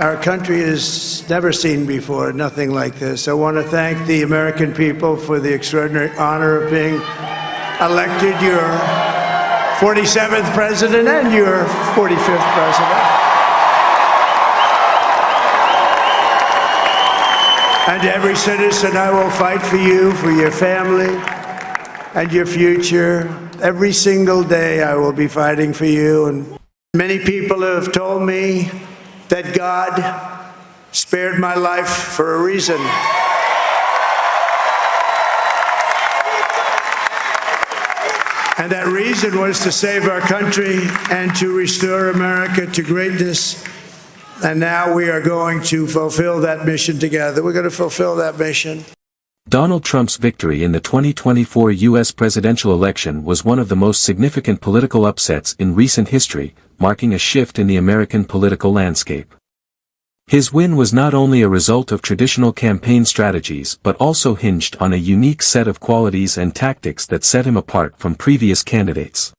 Our country has never seen before nothing like this. I want to thank the American people for the extraordinary honor of being elected your 47th president and your 45th president. And every citizen, I will fight for you, for your family, and your future. Every single day I will be fighting for you. And many people have told me that God spared my life for a reason. And that reason was to save our country and to restore America to greatness. And now we are going to fulfill that mission together. We're going to fulfill that mission. Donald Trump's victory in the 2024 U.S. presidential election was one of the most significant political upsets in recent history, marking a shift in the American political landscape. His win was not only a result of traditional campaign strategies but also hinged on a unique set of qualities and tactics that set him apart from previous candidates.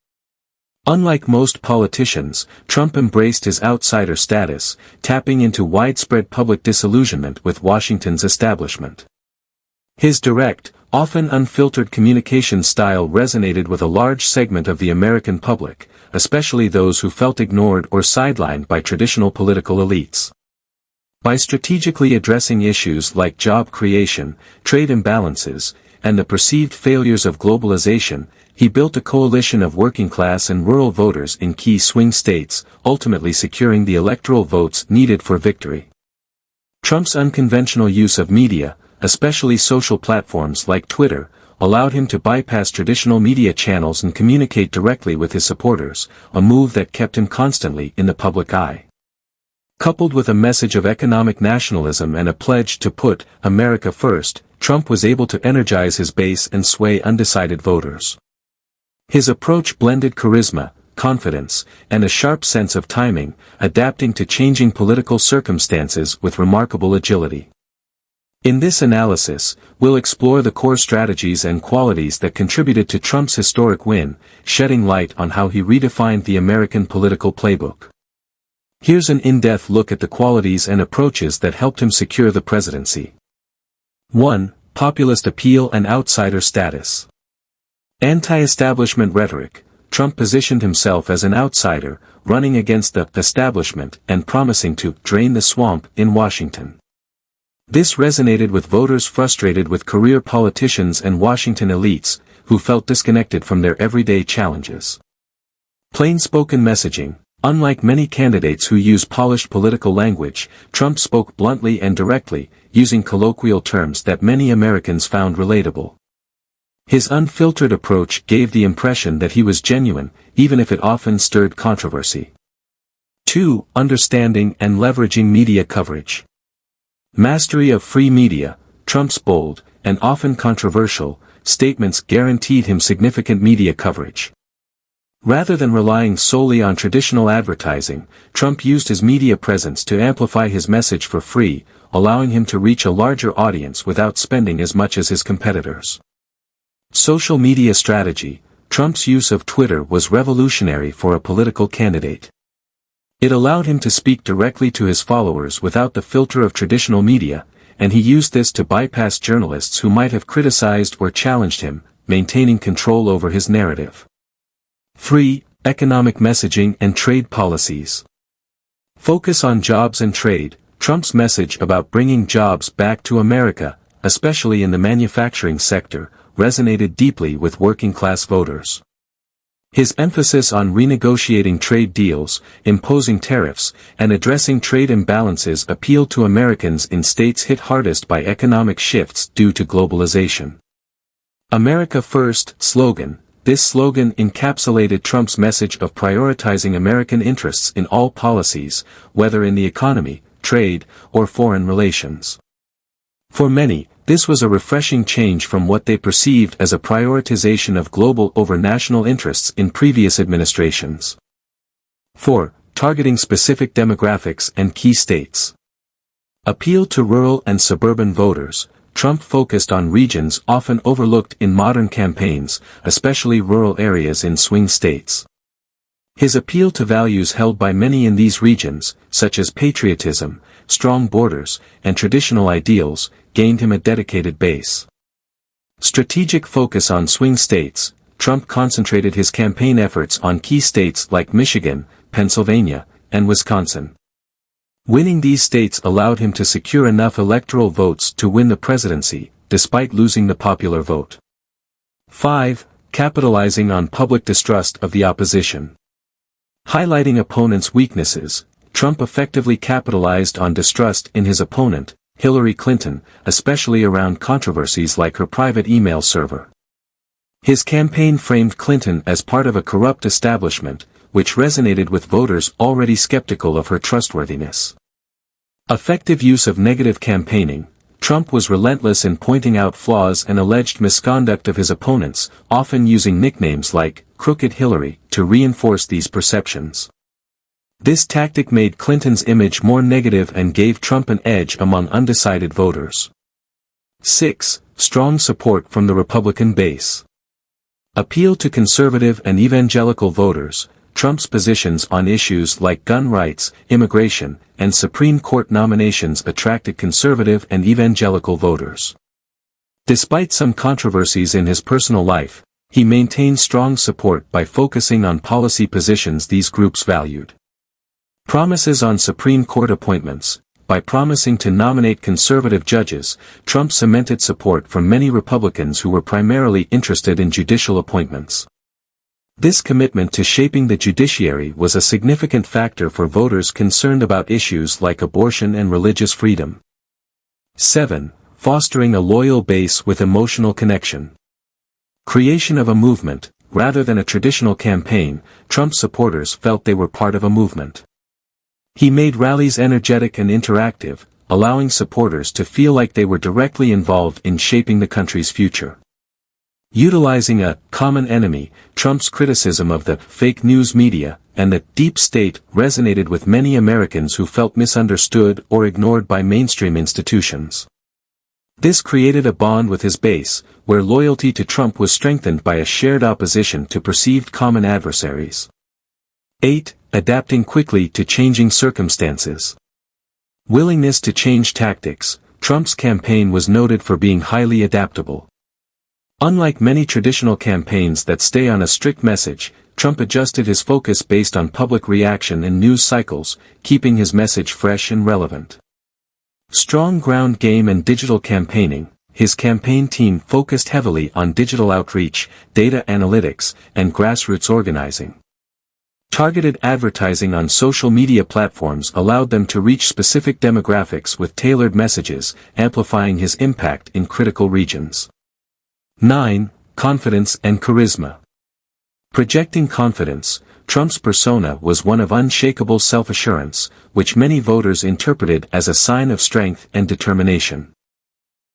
Unlike most politicians, Trump embraced his outsider status, tapping into widespread public disillusionment with Washington's establishment. His direct, often unfiltered communication style resonated with a large segment of the American public, especially those who felt ignored or sidelined by traditional political elites. By strategically addressing issues like job creation, trade imbalances, and the perceived failures of globalization, he built a coalition of working-class and rural voters in key swing states, ultimately securing the electoral votes needed for victory. Trump's unconventional use of media, especially social platforms like Twitter, allowed him to bypass traditional media channels and communicate directly with his supporters, a move that kept him constantly in the public eye. Coupled with a message of economic nationalism and a pledge to put America first, Trump was able to energize his base and sway undecided voters. His approach blended charisma, confidence, and a sharp sense of timing, adapting to changing political circumstances with remarkable agility. In this analysis, we'll explore the core strategies and qualities that contributed to Trump's historic win, shedding light on how he redefined the American political playbook. Here's an in-depth look at the qualities and approaches that helped him secure the presidency. 1. Populist appeal and outsider status. Anti-establishment rhetoric. Trump positioned himself as an outsider, running against the establishment and promising to drain the swamp in Washington. This resonated with voters frustrated with career politicians and Washington elites, who felt disconnected from their everyday challenges. Plain-spoken messaging. Unlike many candidates who use polished political language, Trump spoke bluntly and directly, using colloquial terms that many Americans found relatable. His unfiltered approach gave the impression that he was genuine, even if it often stirred controversy. 2. Understanding and leveraging media coverage. Mastery of free media. Trump's bold, and often controversial, statements guaranteed him significant media coverage. Rather than relying solely on traditional advertising, Trump used his media presence to amplify his message for free, allowing him to reach a larger audience without spending as much as his competitors. Social media strategy. Trump's use of Twitter was revolutionary for a political candidate. It allowed him to speak directly to his followers without the filter of traditional media, and he used this to bypass journalists who might have criticized or challenged him, maintaining control over his narrative. 3. Economic messaging and trade policies. Focus on jobs and trade. Trump's message about bringing jobs back to America, especially in the manufacturing sector, resonated deeply with working-class voters. His emphasis on renegotiating trade deals, imposing tariffs, and addressing trade imbalances appealed to Americans in states hit hardest by economic shifts due to globalization. America First slogan. This slogan encapsulated Trump's message of prioritizing American interests in all policies, whether in the economy, trade, or foreign relations. For many, this was a refreshing change from what they perceived as a prioritization of global over national interests in previous administrations. 4. Targeting specific demographics and key states. Appeal to rural and suburban voters. Trump focused on regions often overlooked in modern campaigns, especially rural areas in swing states. His appeal to values held by many in these regions, such as patriotism, strong borders, and traditional ideals, gained him a dedicated base. Strategic focus on swing states. Trump concentrated his campaign efforts on key states like Michigan, Pennsylvania, and Wisconsin. Winning these states allowed him to secure enough electoral votes to win the presidency, despite losing the popular vote. 5. Capitalizing on public distrust of the opposition. Highlighting opponents' weaknesses, Trump effectively capitalized on distrust in his opponent, Hillary Clinton, especially around controversies like her private email server. His campaign framed Clinton as part of a corrupt establishment, which resonated with voters already skeptical of her trustworthiness. Effective use of negative campaigning. Trump was relentless in pointing out flaws and alleged misconduct of his opponents, often using nicknames like Crooked Hillary to reinforce these perceptions. This tactic made Clinton's image more negative and gave Trump an edge among undecided voters. 6. Strong support from the Republican base. Appeal to conservative and evangelical voters. Trump's positions on issues like gun rights, immigration, and Supreme Court nominations attracted conservative and evangelical voters. Despite some controversies in his personal life, he maintained strong support by focusing on policy positions these groups valued. Promises on Supreme Court appointments. By promising to nominate conservative judges, Trump cemented support from many Republicans who were primarily interested in judicial appointments. This commitment to shaping the judiciary was a significant factor for voters concerned about issues like abortion and religious freedom. 7. Fostering a loyal base with emotional connection. Creation of a movement. Rather than a traditional campaign, Trump supporters felt they were part of a movement. He made rallies energetic and interactive, allowing supporters to feel like they were directly involved in shaping the country's future. Utilizing a common enemy, Trump's criticism of the fake news media and the deep state resonated with many Americans who felt misunderstood or ignored by mainstream institutions. This created a bond with his base, where loyalty to Trump was strengthened by a shared opposition to perceived common adversaries. 8. Adapting quickly to changing circumstances. Willingness to change tactics. Trump's campaign was noted for being highly adaptable. Unlike many traditional campaigns that stay on a strict message, Trump adjusted his focus based on public reaction and news cycles, keeping his message fresh and relevant. Strong ground game and digital campaigning. His campaign team focused heavily on digital outreach, data analytics, and grassroots organizing. Targeted advertising on social media platforms allowed them to reach specific demographics with tailored messages, amplifying his impact in critical regions. 9. Confidence and charisma. Projecting confidence. Trump's persona was one of unshakable self-assurance, which many voters interpreted as a sign of strength and determination.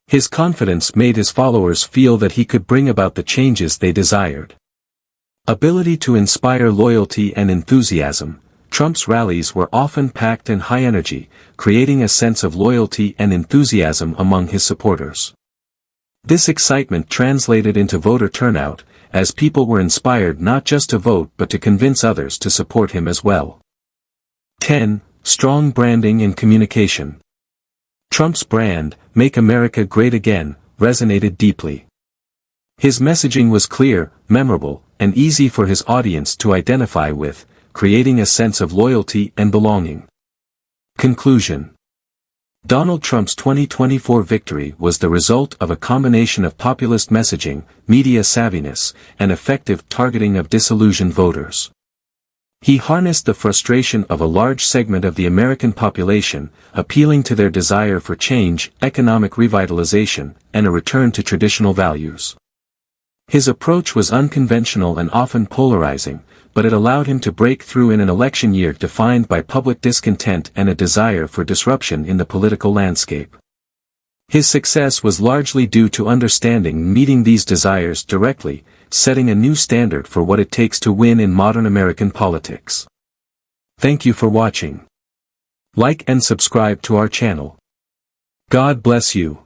His confidence made his followers feel that he could bring about the changes they desired. Ability to inspire loyalty and enthusiasm. Trump's rallies were often packed and high energy, creating a sense of loyalty and enthusiasm among his supporters. This excitement translated into voter turnout, as people were inspired not just to vote but to convince others to support him as well. 10. Strong branding and communication. Trump's brand, "Make America Great Again," resonated deeply. His messaging was clear, memorable, and easy for his audience to identify with, creating a sense of loyalty and belonging. Conclusion. Donald Trump's 2024 victory was the result of a combination of populist messaging, media savviness, and effective targeting of disillusioned voters. He harnessed the frustration of a large segment of the American population, appealing to their desire for change, economic revitalization, and a return to traditional values. His approach was unconventional and often polarizing, but it allowed him to break through in an election year defined by public discontent and a desire for disruption in the political landscape. His success was largely due to understanding meeting these desires directly, setting a new standard for what it takes to win in modern American politics. Thank you for watching. Like and subscribe to our channel. God bless you.